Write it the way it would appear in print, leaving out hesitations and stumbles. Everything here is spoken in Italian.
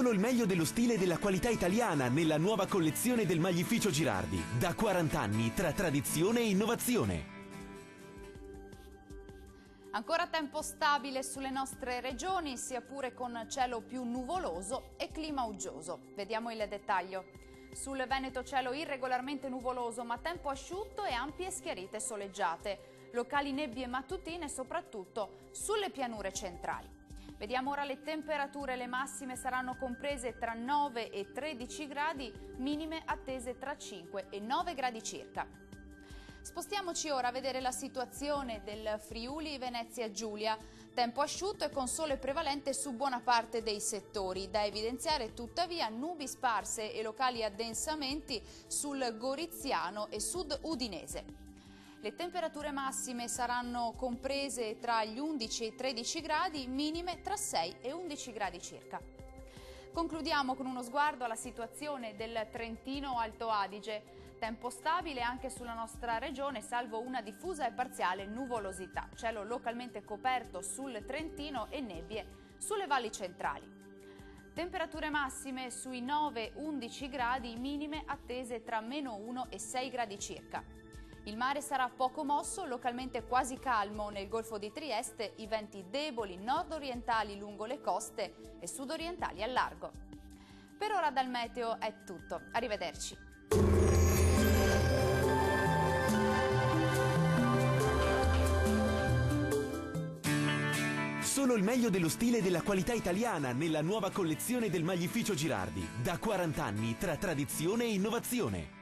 Solo il meglio dello stile e della qualità italiana nella nuova collezione del Maglificio Girardi. Da 40 anni tra tradizione e innovazione. Ancora tempo stabile sulle nostre regioni, sia pure con cielo più nuvoloso e clima uggioso. Vediamo il dettaglio. Sul Veneto cielo irregolarmente nuvoloso, ma tempo asciutto e ampie schiarite soleggiate. Locali nebbie mattutine soprattutto sulle pianure centrali. Vediamo ora le temperature, le massime saranno comprese tra 9 e 13 gradi, minime attese tra 5 e 9 gradi circa. Spostiamoci ora a vedere la situazione del Friuli Venezia Giulia. Tempo asciutto e con sole prevalente su buona parte dei settori. Da evidenziare tuttavia nubi sparse e locali addensamenti sul Goriziano e sud udinese. Le temperature massime saranno comprese tra gli 11 e i 13 gradi, minime tra 6 e 11 gradi circa. Concludiamo con uno sguardo alla situazione del Trentino Alto Adige. Tempo stabile anche sulla nostra regione, salvo una diffusa e parziale nuvolosità. Cielo localmente coperto sul Trentino e nebbie sulle valli centrali. Temperature massime sui 9-11 gradi, minime attese tra -1 e 6 gradi circa. Il mare sarà poco mosso, localmente quasi calmo nel Golfo di Trieste, i venti deboli nord-orientali lungo le coste e sud-orientali al largo. Per ora dal meteo è tutto, arrivederci. Solo il meglio dello stile e della qualità italiana nella nuova collezione del Maglificio Girardi. Da 40 anni tra tradizione e innovazione.